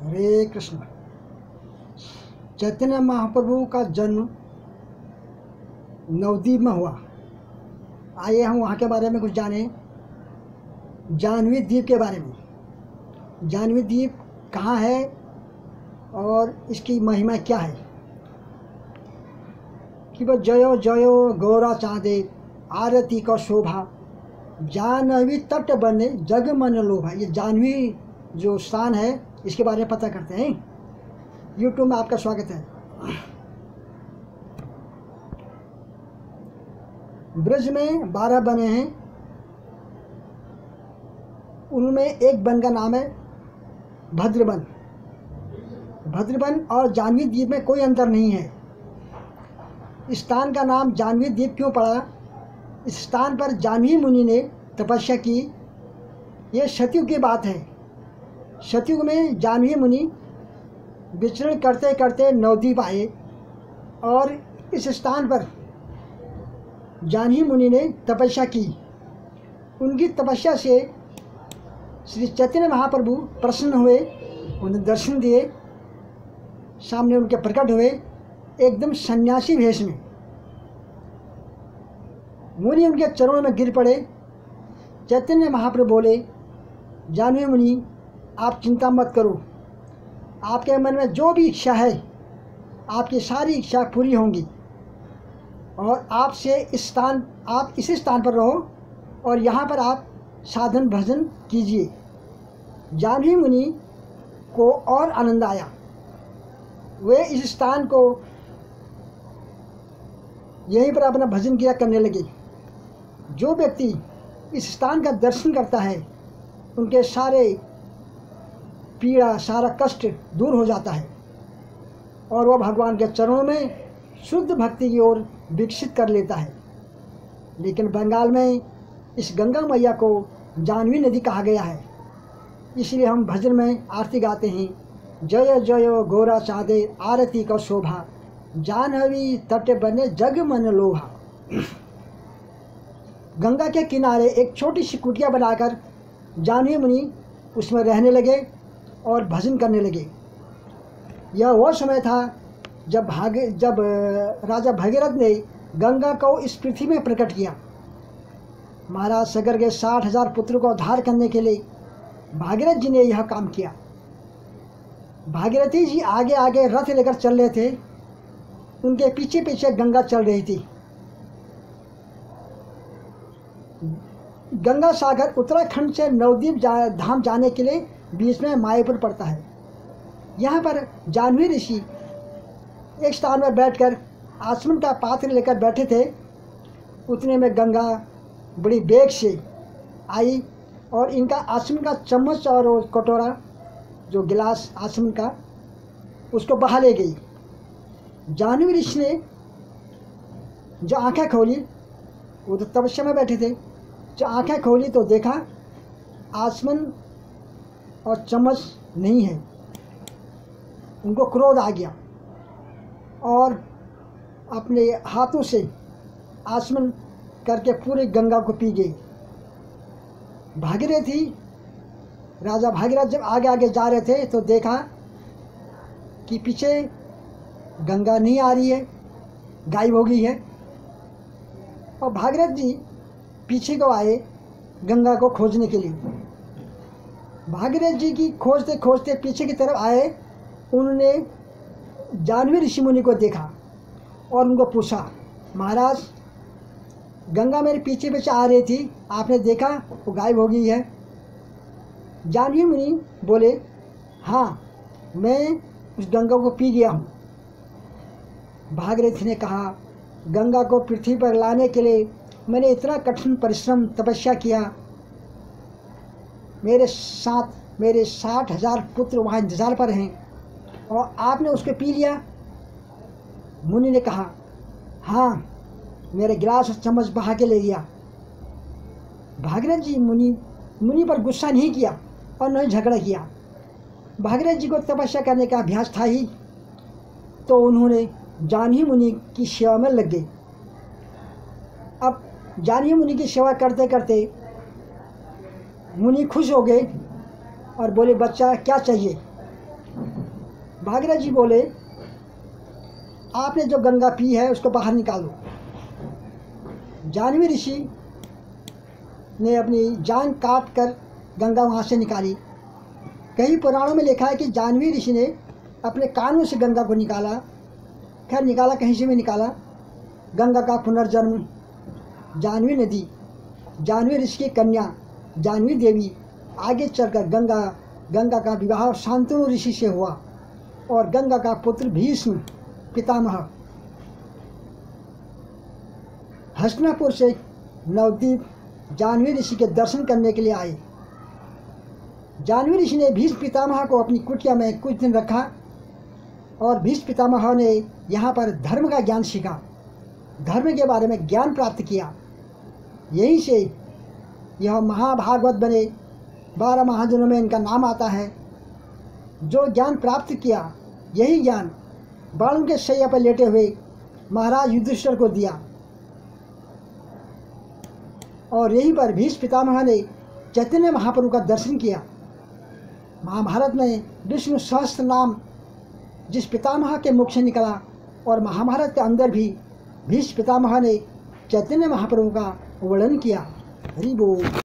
हरे कृष्ण। चैतन्य महाप्रभु का जन्म नवद्वीप में हुआ। आइए हम वहाँ के बारे में कुछ जानें। जाह्नवी द्वीप के बारे में। जाह्नवी द्वीप कहाँ है और इसकी महिमा क्या है कि वह जयो जयो गौरा चाँदे आरती का शोभा जाह्नवी तट बने जग मन लोभा। ये जाह्नवी जो स्थान है इसके बारे में पता करते हैं। यूट्यूब में आपका स्वागत है। ब्रज में 12 बने हैं, उनमें एक वन का नाम है भद्रवन। भद्रवन और जाह्नवी द्वीप में कोई अंतर नहीं है। इस स्थान का नाम जाह्नवी द्वीप क्यों पड़ा? इस स्थान पर जाह्नवी मुनि ने तपस्या की। ये सतयुग की बात है। सतयुग में जाह्नवी मुनि विचरण करते करते नवद्वीप आए और इस स्थान पर जाह्नवी मुनि ने तपस्या की। उनकी तपस्या से श्री चैतन्य महाप्रभु प्रसन्न हुए, उन्हें दर्शन दिए, सामने उनके प्रकट हुए एकदम सन्यासी वेश में। मुनि उनके चरणों में गिर पड़े। चैतन्य महाप्रभु बोले, जाह्नवी मुनि आप चिंता मत करो, आपके मन में जो भी इच्छा है आपकी सारी इच्छा पूरी होंगी और आपसे आप इस स्थान पर रहो और यहाँ पर आप साधन भजन कीजिए। जाह्नवी मुनि को और आनंद आया। वे इस स्थान को यहीं पर अपना भजन किया करने लगे। जो व्यक्ति इस स्थान का दर्शन करता है उनके सारे पीड़ा सारा कष्ट दूर हो जाता है और वह भगवान के चरणों में शुद्ध भक्ति की ओर विकसित कर लेता है। लेकिन बंगाल में इस गंगा मैया को जाह्नवी नदी कहा गया है, इसलिए हम भजन में आरती गाते हैं, जय जय गोरा चाँदे आरती का शोभा जाह्नवी तट बने जग मन लोभा। गंगा के किनारे एक छोटी सी कुटिया बनाकर जाह्नवी मुनि उसमें रहने लगे और भजन करने लगे। यह वह समय था जब राजा भगीरथ ने गंगा को इस पृथ्वी में प्रकट किया। महाराज सगर के 60,000 पुत्रों को उद्धार करने के लिए भागीरथ जी ने यह काम किया। भागीरथी जी आगे आगे रथ लेकर चल रहे थे, उनके पीछे पीछे गंगा चल रही थी। गंगा सागर उत्तराखंड से नवद्वीप धाम जाने के लिए बीच में मायापुर पड़ता है। यहाँ पर जाह्नवी ऋषि एक स्थान में बैठकर आचमन का पात्र लेकर बैठे थे। उतने में गंगा बड़ी बेग से आई और इनका आचमन का चम्मच और कटोरा जो गिलास आचमन का उसको बहा ले गई। जाह्नवी ऋषि ने जो आंखें खोली, वो तो तपस्या में बैठे थे, जो आंखें खोली तो देखा आचमन और चम्मच नहीं है। उनको क्रोध आ गया और अपने हाथों से आचमन करके पूरी गंगा को पी गई। भागीरथी राजा भागीरथ जब आगे आगे जा रहे थे तो देखा कि पीछे गंगा नहीं आ रही है, गायब हो गई है। और भागीरथ जी पीछे को आए गंगा को खोजने के लिए। भागीरथ जी की खोजते खोजते पीछे की तरफ आए। उन्होंने जाह्नवी ऋषि मुनि को देखा और उनको पूछा, महाराज गंगा मेरे पीछे पीछे आ रही थी, आपने देखा वो गायब हो गई है। जाह्नवी मुनि बोले, हाँ मैं उस गंगा को पी गया हूँ। भागीरथ ने कहा, गंगा को पृथ्वी पर लाने के लिए मैंने इतना कठिन परिश्रम तपस्या किया, मेरे साथ मेरे 60,000 पुत्र वहाँ इंतजार पर हैं और आपने उसको पी लिया। मुनि ने कहा, हाँ मेरे गिलास और चम्मच बहा के ले गया। भागीरथ जी मुनि पर गुस्सा नहीं किया और न ही झगड़ा किया। भागीरथ जी को तपस्या करने का अभ्यास था ही, तो उन्होंने जाह्नवी मुनि की सेवा में लग गए। अब जाह्नवी मुनि की सेवा करते करते मुनि खुश हो गए और बोले, बच्चा क्या चाहिए? भागीरथ जी बोले, आपने जो गंगा पी है उसको बाहर निकालो। जाह्नवी ऋषि ने अपनी जान काट कर गंगा वहाँ से निकाली। कई पुराणों में लिखा है कि जाह्नवी ऋषि ने अपने कानों से गंगा को निकाला। खैर निकाला कहीं से भी निकाला। गंगा का पुनर्जन्म जाह्नवी नदी, जाह्नवी ऋषि की कन्या जाह्नवी देवी आगे चलकर गंगा का विवाह शांतनु ऋषि से हुआ और गंगा का पुत्र भीष्म पितामह हस्तिनापुर से नवद्वीप जाह्नवी ऋषि के दर्शन करने के लिए आए। जाह्नवी ऋषि ने भीष्म पितामह को अपनी कुटिया में कुछ दिन रखा और भीष्म पितामह ने यहाँ पर धर्म का ज्ञान सीखा, धर्म के बारे में ज्ञान प्राप्त किया। यहीं से यह महाभागवत बने। 12 महाजनों में इनका नाम आता है। जो ज्ञान प्राप्त किया यही ज्ञान बाणों के शैया पर लेटे हुए महाराज युधिष्ठिर को दिया और यहीं पर भीष्म पितामह ने चैतन्य महाप्रभु का दर्शन किया। महाभारत में विष्णु सहस्त्र नाम जिस पितामह के मुख से निकला और महाभारत के अंदर भी भीष्म पितामह ने चैतन्य महाप्रभु का वर्णन किया। हरि बोल।